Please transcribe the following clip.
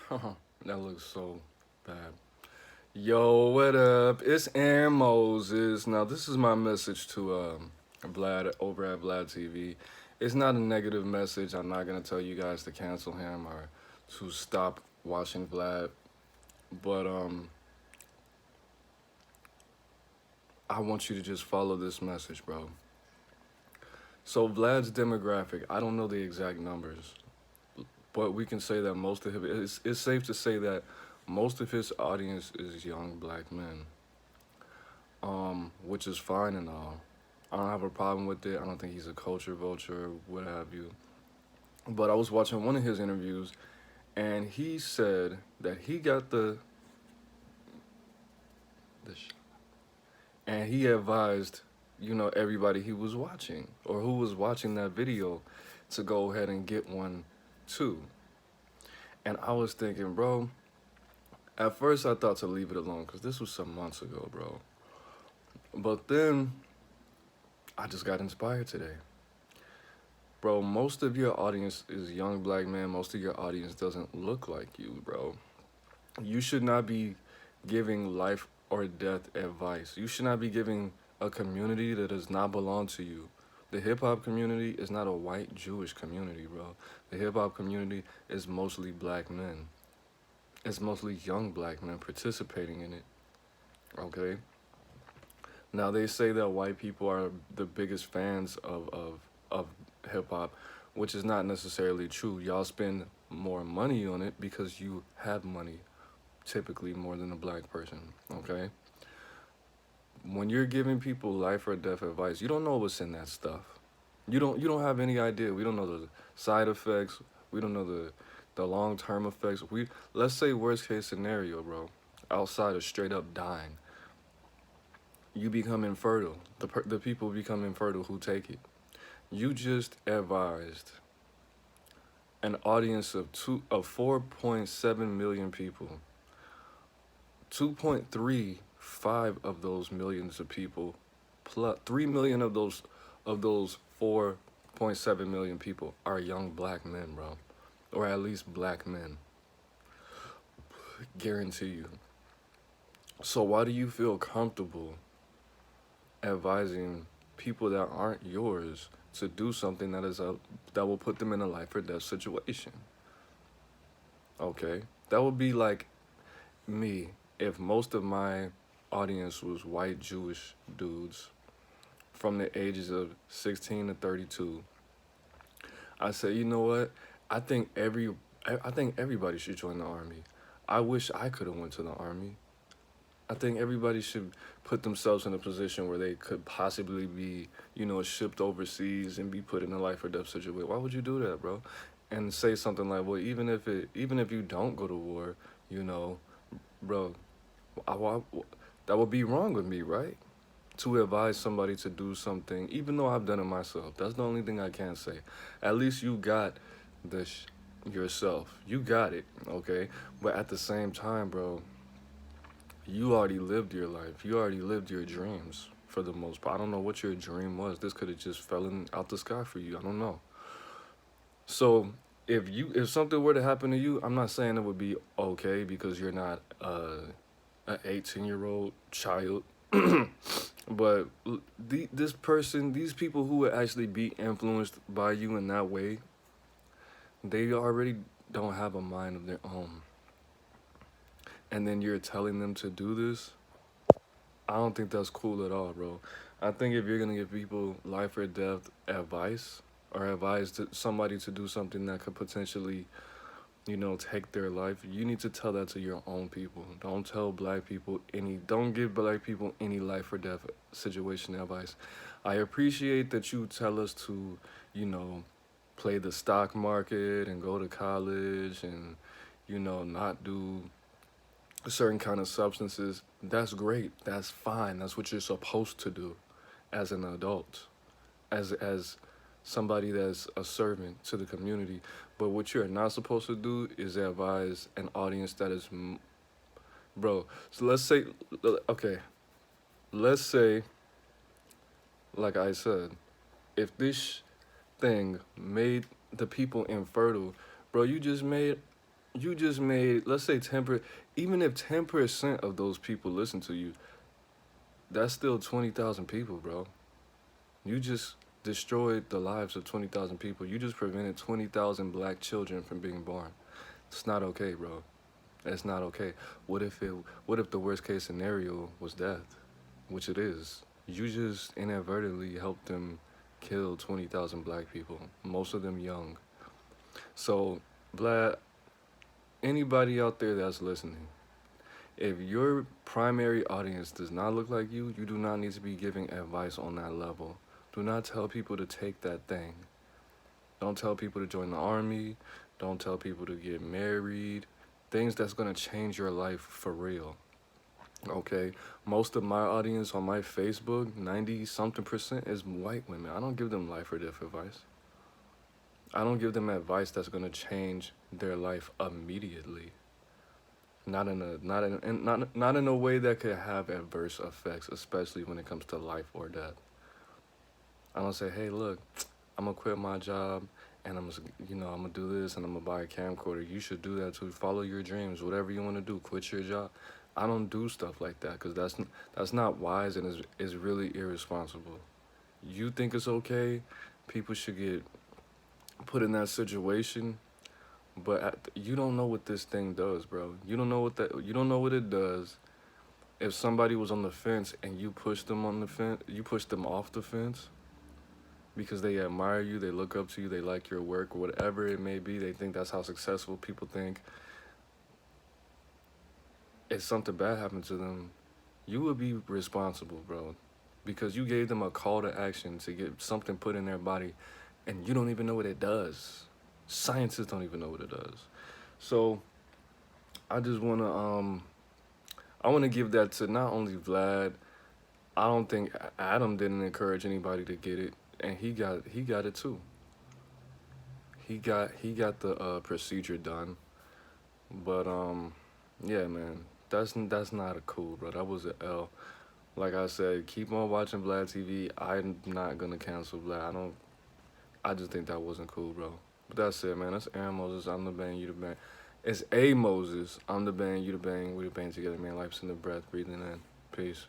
That looks so bad. Yo, what up? It's Aaron Moses. Now, this is my message to Vlad over at VLadTV. It's not a negative message. I'm not gonna tell you guys to cancel him or to stop watching Vlad. But I want you to just follow this message, bro. So Vlad's demographic, I don't know the exact numbers, but we can say that most of his, it's safe to say that most of his audience is young black men, which is fine and all. I don't have a problem with it. I don't think he's a culture vulture, what have you. But I was watching one of his interviews, and he said that he got the and he advised, everybody he was watching or who was watching that video to go ahead and get one too. And I was thinking, bro, at first I thought to leave it alone because this was some months ago, bro. But then I just got inspired today. Bro, most of your audience is young black men. Most of your audience doesn't look like you, bro. You should not be giving life or death advice. You should not be giving a community that does not belong to you. The hip hop community is not a white Jewish community, bro. The hip hop community is mostly black men. It's mostly young black men participating in it. Okay? Now they say that white people are the biggest fans of hip hop, which is not necessarily true. Y'all spend more money on it because you have money, typically more than a black person. Okay? When you're giving people life or death advice, you don't know what's in that stuff. You don't have any idea. We don't know the side effects. We don't know the long term effects. We let's say worst case scenario, bro. Outside of straight up dying, you become infertile. The people become infertile who take it. You just advised an audience of 4.7 million people. 2.35 of those millions of people, plus 3 million of those 4.7 million people are young black men, bro, or at least black men. Guarantee you. So why do you feel comfortable advising people that aren't yours to do something that will put them in a life or death situation? Okay, that would be like me if most of my audience was white Jewish dudes from the ages of 16 to 32. I say, you know what? I think everybody should join the army. I wish I could have went to the army. I think everybody should put themselves in a position where they could possibly be, shipped overseas and be put in a life or death situation. Why would you do that, bro? And say something like, well, even if you don't go to war, you know, bro, that would be wrong with me, right? To advise somebody to do something, even though I've done it myself. That's the only thing I can say. At least you got this yourself. You got it, okay? But at the same time, bro, you already lived your life. You already lived your dreams for the most part. I don't know what your dream was. This could have just fallen out the sky for you. I don't know. So if something were to happen to you, I'm not saying it would be okay because you're not an 18-year-old child. But these people who would actually be influenced by you in that way, they already don't have a mind of their own. And then you're telling them to do this. I don't think that's cool at all, bro. I think if you're gonna give people life or death advice or advise somebody to do something that could potentially, take their life, you need to tell that to your own people. Don't give black people any life or death situation advice. I appreciate that you tell us to, you know, play the stock market and go to college and, not do certain kind of substances. That's great. That's fine. That's what you're supposed to do as an adult, as somebody that's a servant to the community. But what you're not supposed to do is advise an audience that is, bro. So okay, let's say, like I said, if this thing made the people infertile, bro, you just made You just made, let's say 10%, even if 10% of those people listen to you, that's still 20,000 people, bro. You just destroyed the lives of 20,000 people. You just prevented 20,000 black children from being born. It's not okay, bro. It's not okay. What if it? What if the worst case scenario was death, which it is? You just inadvertently helped them kill 20,000 black people, most of them young. So, Vlad, anybody out there that's listening, if your primary audience does not look like you do not need to be giving advice on that level. Do not tell people to take that thing. Don't tell people to join the army. Don't tell people to get married. Things that's gonna change your life for real. Okay? Most of my audience on my Facebook, 90 something percent, is white women. I don't give them life or death advice. I don't give them advice that's gonna change their life immediately. Not in a way that could have adverse effects, especially when it comes to life or death. I don't say, hey, look, I'm gonna quit my job and I'm gonna do this and I'm gonna buy a camcorder. You should do that too. Follow your dreams, whatever you want to do. Quit your job. I don't do stuff like that because that's not wise and is really irresponsible. You think it's okay? People should get put in that situation, but you don't know what this thing does, bro. You don't know what that. You don't know what it does. If somebody was on the fence and you push them on the fence, you push them off the fence because they admire you, they look up to you, they like your work, whatever it may be, they think that's how successful people think. If something bad happened to them, you would be responsible, bro, because you gave them a call to action to get something put in their body, and you don't even know what it does. Scientists don't even know what it does. So I just wanna give that to not only Vlad. I don't think Adam didn't encourage anybody to get it, and he got it too. He got the procedure done, but yeah, man, that's not a cool, bro. That was an L. Like I said, keep on watching VLadTV. I'm not gonna cancel Vlad. I don't. I just think that wasn't cool, bro. But that's it, man. That's Aaron Moses. I'm the bang. You the bang. It's A Moses. I'm the bang. You the bang. We the bang together, man. Life's in the breath. Breathing in. Peace.